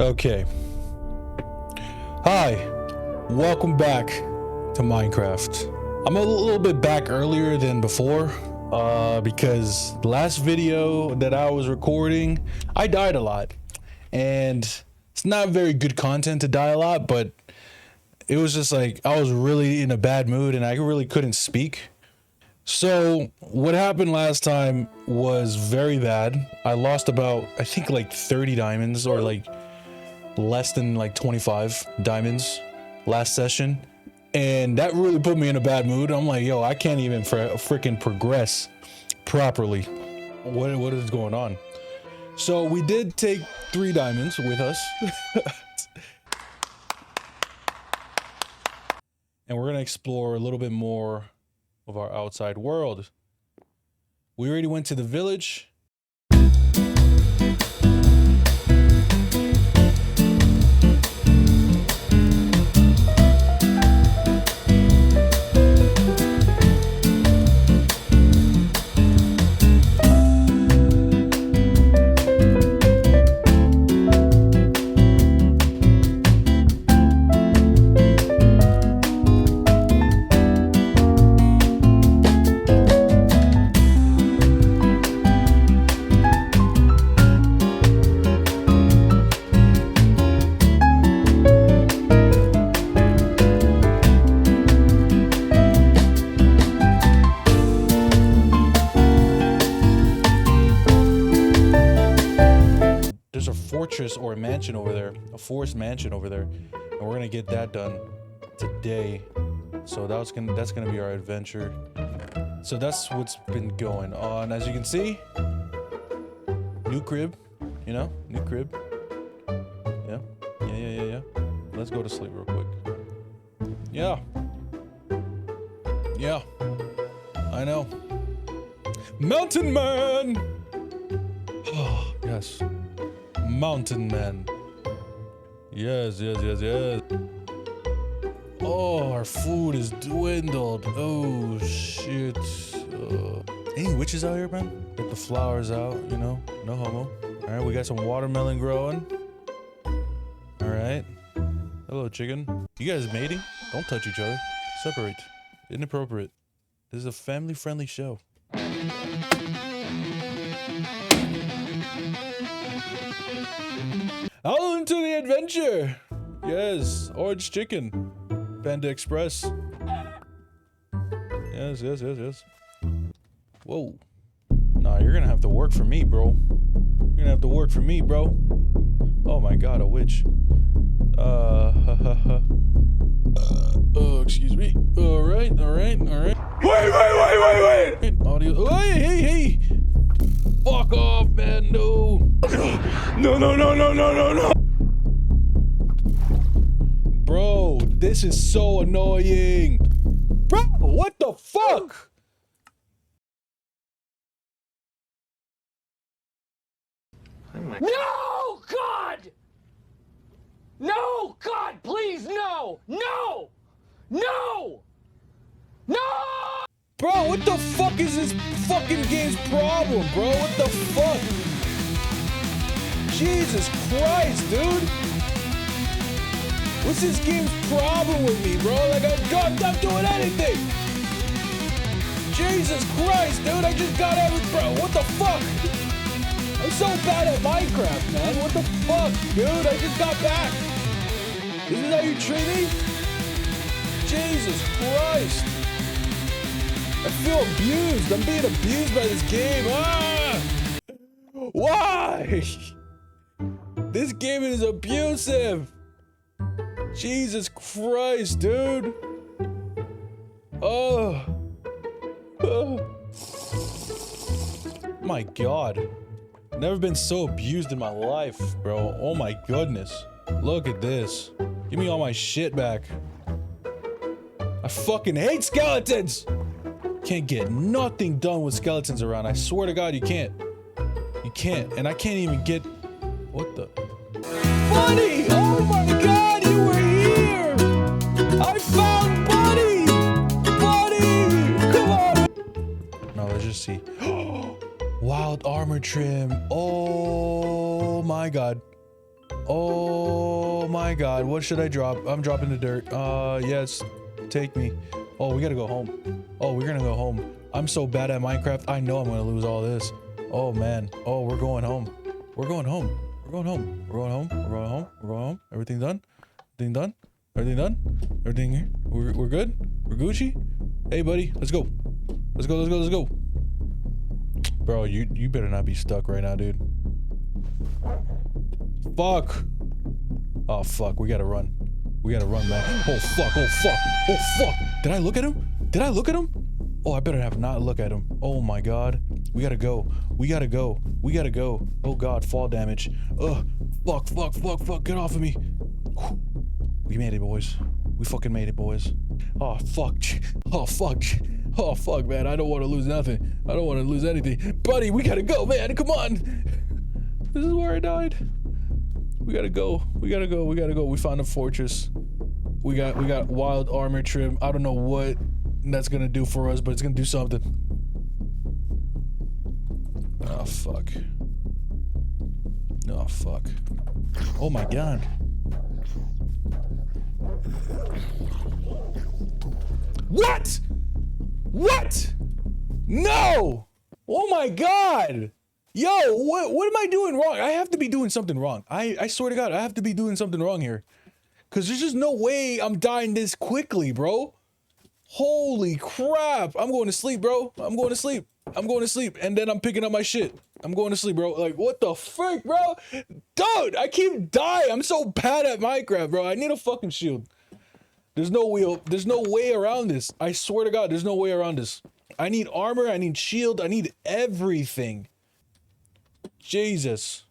Okay. Hi, welcome back to Minecraft. I'm a little bit back earlier than before, because the last video that I was recording, I died a lot. And it's not very good content to die a lot, but it was just like, I was really in a bad mood and I really couldn't speak. So what happened last time was very bad. I lost about, I think like 30 diamonds, or like less than like 25 diamonds last session, and that really put me in a bad mood. I'm like, yo, I can't even freaking progress properly. What is going on? So we did take 3 diamonds with us and we're gonna explore a little bit more of our outside world. We already went to the village. There's a fortress or a mansion over there, a forest mansion over there, and we're gonna get that done today. So that's gonna be our adventure. So that's what's been going on. As you can see, new crib, you know, new crib. Yeah. Let's go to sleep real quick. Yeah, I know. Mountain Man. Oh yes. Mountain Man. Yes. Oh, our food is dwindled. Oh shit. Any witches out here, man? Get the flowers out, you know, no homo. All right, we got some watermelon growing. All right. Hello, chicken. You guys mating? Don't touch each other. Separate. Inappropriate. This is a family-friendly show. Out into the adventure! Yes, orange chicken. Panda Express. Yes. Whoa. Nah, you're gonna have to work for me, bro. You're gonna have to work for me, bro. Oh my god, a witch. Oh, excuse me. Alright. Wait! Audio. Hey! Fuck off, man, no! No! Bro, this is so annoying! Bro, what the fuck? No, God! No, God, please, no! Bro, what the fuck is this fucking game's problem, bro? What the fuck? Jesus Christ, dude! What's this game's problem with me, bro? Like, I'm not doing anything! Jesus Christ, dude, I just got bro, what the fuck? I'm so bad at Minecraft, man. What the fuck, dude? I just got back. This is how you treat me? Jesus Christ. I feel abused. I'm being abused by this game. Ah! Why? This game is abusive. Jesus Christ, dude. Oh. My God. Never been so abused in my life, bro. Oh my goodness. Look at this. Give me all my shit back. I fucking hate skeletons! Can't get nothing done with skeletons around. I swear to God, you can't. You can't. And I can't even get... What the... Buddy! Oh my God, you were here! I found Buddy! Buddy! Come on! No, let's just see. Wild armor trim. Oh my God. Oh my god, what should I drop? I'm dropping the dirt. Yes, take me. Oh, we gotta go home. Oh, we're gonna go home. I'm so bad at Minecraft. I know I'm gonna lose all this. Oh man. Oh, we're going home. We're going home. We're going home. We're going home. We're going home. We're going home. Everything done? Everything done? Everything done? Everything here? We're good? We're Gucci? Hey buddy, let's go. Let's go, let's go, let's go. Bro, you better not be stuck right now, dude. Fuck. Oh fuck, we gotta run. We gotta run, man. Oh fuck, oh fuck, oh fuck. Did I look at him? Did I look at him? Oh, I better have not look at him. Oh my god. We gotta go. We gotta go. We gotta go. Oh god, fall damage. Ugh. Fuck, fuck, fuck, fuck. Get off of me. Whew. We made it, boys. We fucking made it, boys. Oh fuck. Oh fuck. Oh fuck, man. I don't want to lose nothing. I don't want to lose anything. Buddy, we gotta go, man. Come on. This is where I died. We gotta go. We gotta go. We gotta go. We found a fortress. We got wild armor trim. I don't know what that's gonna do for us, but it's gonna do something. Oh fuck. Oh fuck. Oh my god. What? What? No! Oh my god! Yo, what am I doing wrong? I have to be doing something wrong. I swear to God, I have to be doing something wrong here. Cause there's just no way I'm dying this quickly, bro. Holy crap. I'm going to sleep, bro. I'm going to sleep. I'm going to sleep. And then I'm picking up my shit. I'm going to sleep, bro. Like, what the frick, bro? Dude, I keep dying. I'm so bad at Minecraft, bro. I need a fucking shield. There's no wheel. There's no way around this. I swear to God, there's no way around this. I need armor. I need shield. I need everything. Jesus.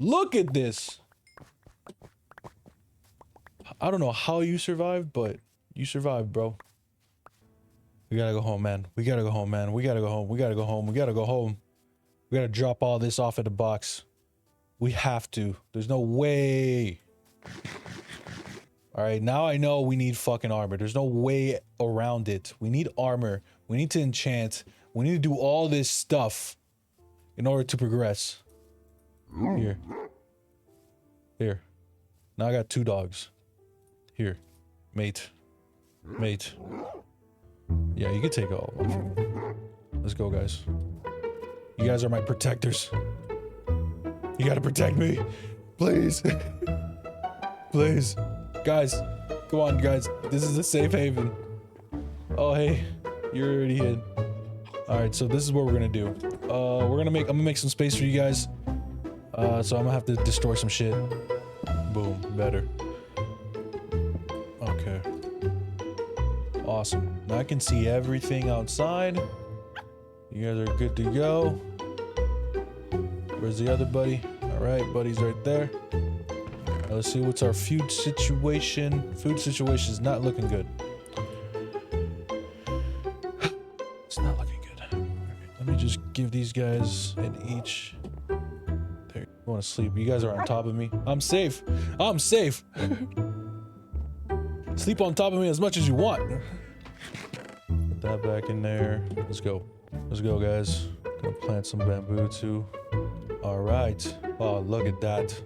Look at this. I don't know how you survived, but you survived, bro. We gotta go home, man. We gotta go home, man. We gotta go home. We gotta go home. We gotta go home. We gotta drop all this off at the box. We have to. There's no way. All right, now I know we need fucking armor. There's no way around it. We need armor. We need to enchant. We need to do all this stuff in order to progress. Here. Here. Now I got 2 dogs. Here. Mate. Mate. Yeah, you can take all of them. Let's go, guys. You guys are my protectors. You gotta protect me. Please. Please. Guys. Come on, guys. This is a safe haven. Oh, hey. You're already hid. Alright, so this is what we're gonna do. I'm gonna make some space for you guys. So I'm gonna have to destroy some shit. Boom. Better. Okay. Awesome. Now I can see everything outside. You guys are good to go. Where's the other buddy? Alright, buddy's right there. Now let's see what's our food situation. Food situation is not looking good. It's not looking good. Okay, let me just give these guys an each. There, you want to sleep. You guys are on top of me. I'm safe. I'm safe. Sleep on top of me as much as you want. Put that back in there. Let's go. Let's go, guys. Gonna plant some bamboo too. All right. Oh, look at that.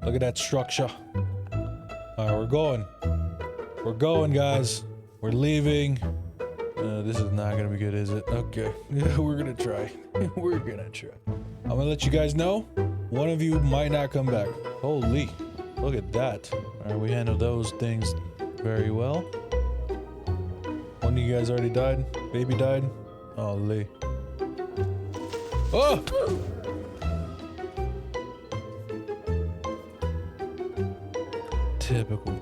Look at that structure. All right, we're going. We're going, guys. We're leaving. This is not gonna be good, is it? Okay. We're gonna try. We're gonna try. I'm gonna let you guys know. One of you might not come back. Holy. Look at that. Alright, we handled those things very well. One of you guys already died? Baby died? Oh, Lee. Oh! Typical.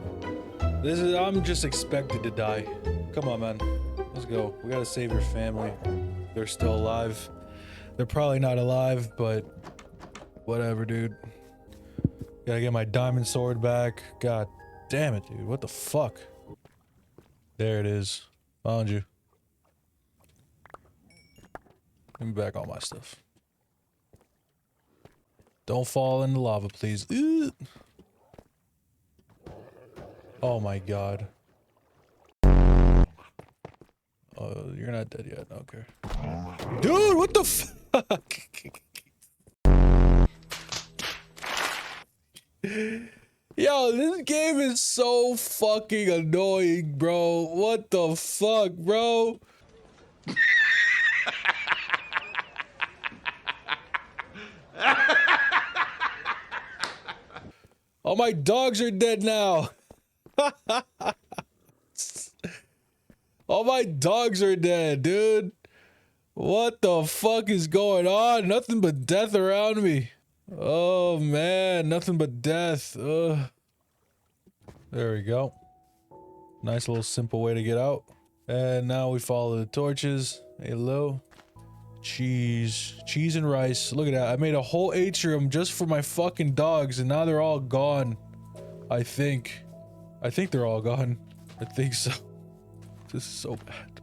I'm just expected to die. Come on, man. Let's go. We gotta save your family. They're still alive. They're probably not alive, but whatever, dude. Gotta get my diamond sword back. God damn it, dude. What the fuck? There it is. Found you. Give me back all my stuff. Don't fall in the lava, please. Ugh. Oh my god. Oh, you're not dead yet. Okay. Dude, what the fuck? Oh, this game is so fucking annoying, bro. What the fuck, bro? Oh, my dogs are dead now. All my dogs are dead, dude. What the fuck is going on? Nothing but death around me. Oh man, nothing but death. Ugh. There we go. Nice little simple way to get out. And now we follow the torches. Hello. Cheese. Cheese and rice. Look at that. I made a whole atrium just for my fucking dogs and now they're all gone. I think they're all gone. I think so. This is so bad.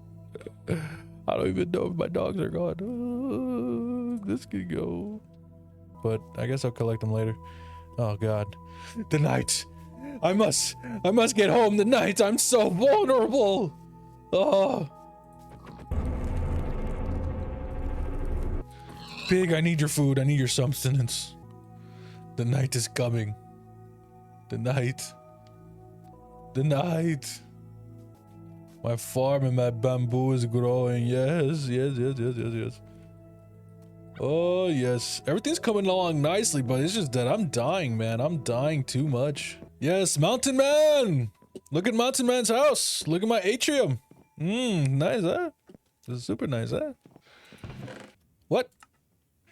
I don't even know if my dogs are gone. This could go. But I guess I'll collect them later. Oh god. The night. I must get home tonight. I'm so vulnerable. Oh. Pig, I need your food. I need your sustenance. The night is coming. The night. The night. My farm and my bamboo is growing. Yes, yes, yes, yes, yes, yes. Oh, yes. Everything's coming along nicely, but it's just that I'm dying, man. I'm dying too much. Yes, Mountain Man! Look at Mountain Man's house. Look at my atrium. Nice, huh? This is super nice, huh? What?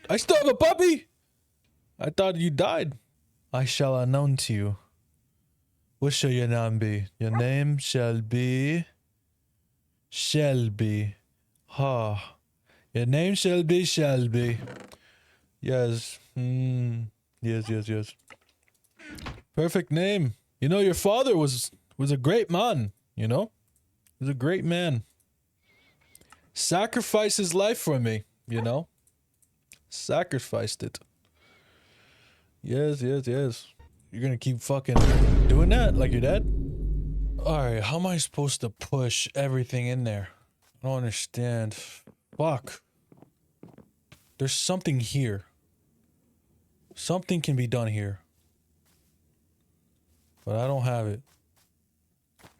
I still have a puppy! I thought you died. I shall unknown to you. What shall your name be? Your name shall be... Shelby. Ha. Your name shall be Shelby. Yes. Yes, yes, yes. Perfect name. You know, your father was a great man, you know? He was a great man. Sacrificed his life for me, you know? Sacrificed it. Yes, yes, yes. You're gonna keep fucking doing that like your dad? Alright, how am I supposed to push everything in there? I don't understand. Fuck. There's something here. Something can be done here. But I don't have it.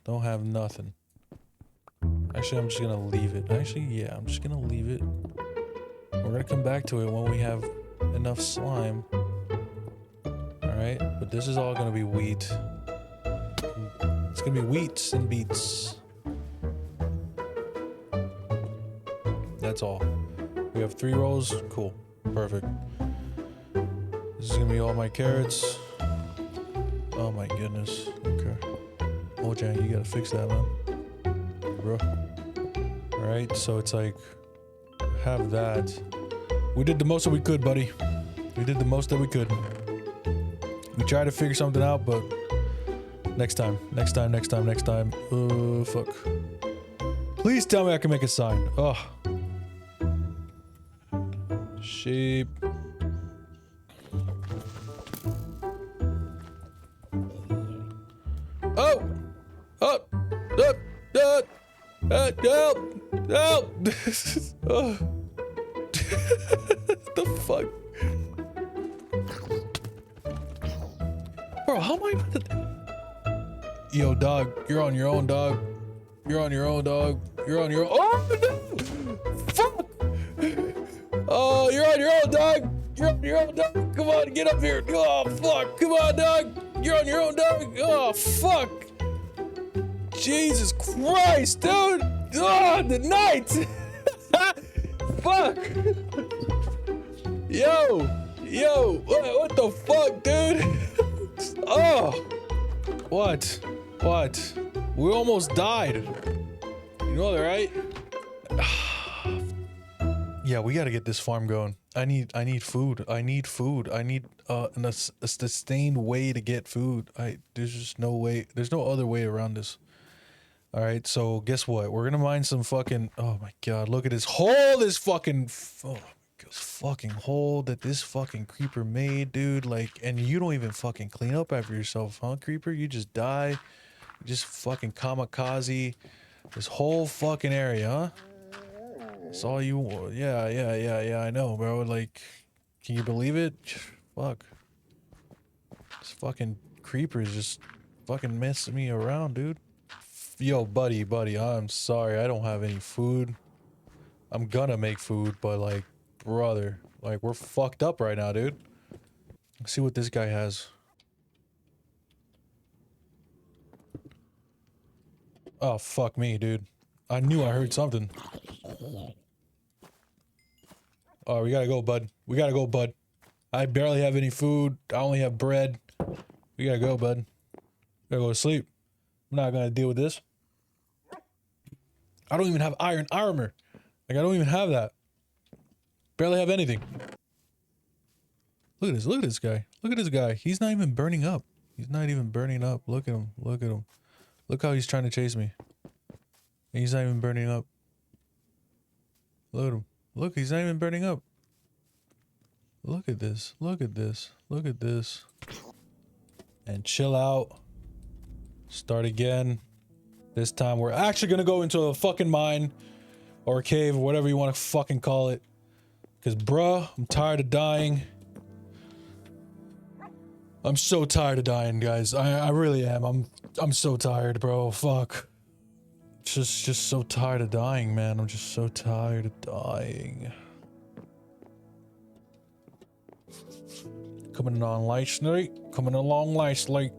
Don't have nothing. Actually, I'm just gonna leave it. Actually, yeah, I'm just gonna leave it. We're gonna come back to it when we have enough slime. Alright, but this is all gonna be wheat. It's gonna be wheats and beets. That's all. We have 3 rows. Cool. Perfect. This is gonna be all my carrots. Oh my goodness. Okay. Oh, Jack, you gotta fix that, man. Bro. Alright, so it's like... have that. We did the most that we could, buddy. We did the most that we could. We tried to figure something out, but... next time. Next time, next time, next time. Fuck. Please tell me I can make a sign. Ugh. Sheep. Oh! Oh! Help! Help! Oh. The fuck? Bro, how am I... Yo, dog, you're on your own, dog. You're on your own, dog. You're on your own. Oh, no! Fuck! Oh, you're on your own, dog. You're on your own, dog. Come on, get up here. Oh, fuck. Come on, dog. You're on your own, dog. Oh, fuck. Jesus Christ, dude. Oh, the night. Fuck. Yo, what the fuck, dude? Oh. What? We almost died. You know that, right? Yeah, we gotta get this farm going. I need food. I need food. I need a sustained way to get food. There's just no way. There's no other way around this. All right, so guess what? We're gonna mine some fucking. Oh my god! Look at this hole. This fucking. Oh my god, this fucking hole that this fucking creeper made, dude. Like, and you don't even fucking clean up after yourself, huh, creeper? You just die. You just fucking kamikaze this whole fucking area, huh? That's all you. Yeah. I know, bro. Like, can you believe it? Fuck. This fucking creepers just fucking messing me around, dude. Yo, buddy, I'm sorry. I don't have any food. I'm gonna make food, but like, brother, like we're fucked up right now, dude. Let's see what this guy has. Oh, fuck me, dude. I knew I heard something. Oh, we gotta go, bud. We gotta go, bud. I barely have any food. I only have bread. We gotta go, bud. Gotta go to sleep. I'm not gonna deal with this. I don't even have iron armor. Like, I don't even have that. Barely have anything. Look at this guy. Look at this guy. He's not even burning up. He's not even burning up. Look at him. Look at him. Look how he's trying to chase me. And he's not even burning up. Look at him. Look, he's not even burning up. Look at this. Look at this. Look at this. And chill out. Start again. This time we're actually gonna go into a fucking mine. Or a cave, or whatever you want to fucking call it. Cause bruh, I'm tired of dying. I'm so tired of dying, guys. I really am. I'm so tired, bro. Fuck. Just so tired of dying, man. I'm just so tired of dying. Coming on nicely. Coming along nicely.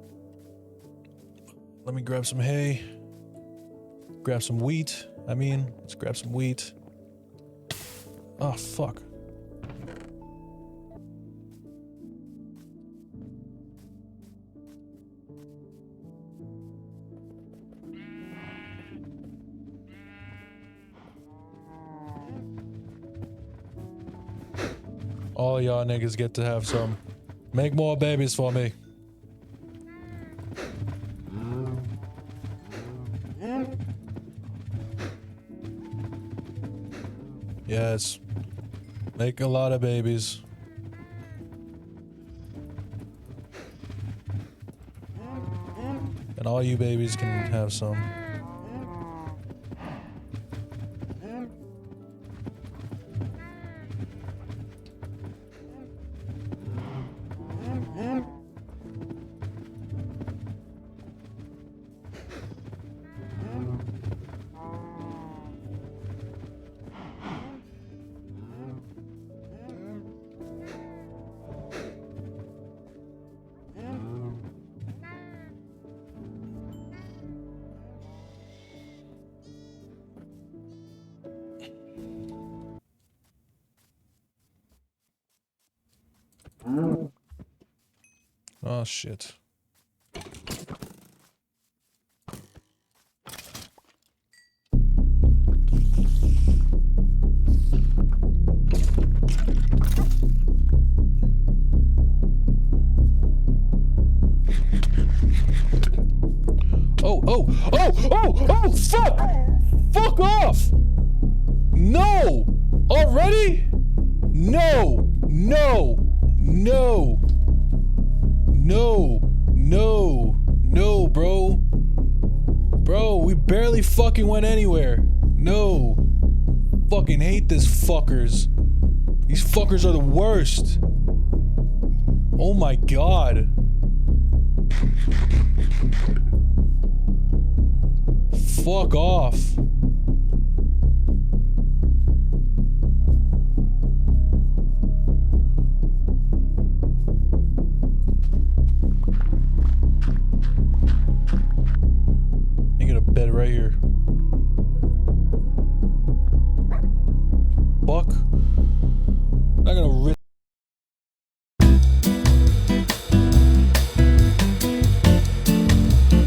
Let me grab some hay. Grab some wheat. Let's grab some wheat. Oh, fuck. All y'all niggas get to have some. Make more babies for me. Yes. Make a lot of babies. And all you babies can have some. Oh shit. Oh, fuck! Fuck off! No! Already? No! No! No! No! No! No, bro! Bro, we barely fucking went anywhere. No! Fucking hate this fuckers. These fuckers are the worst. Oh my god. Fuck off. I get a bed right here. Fuck.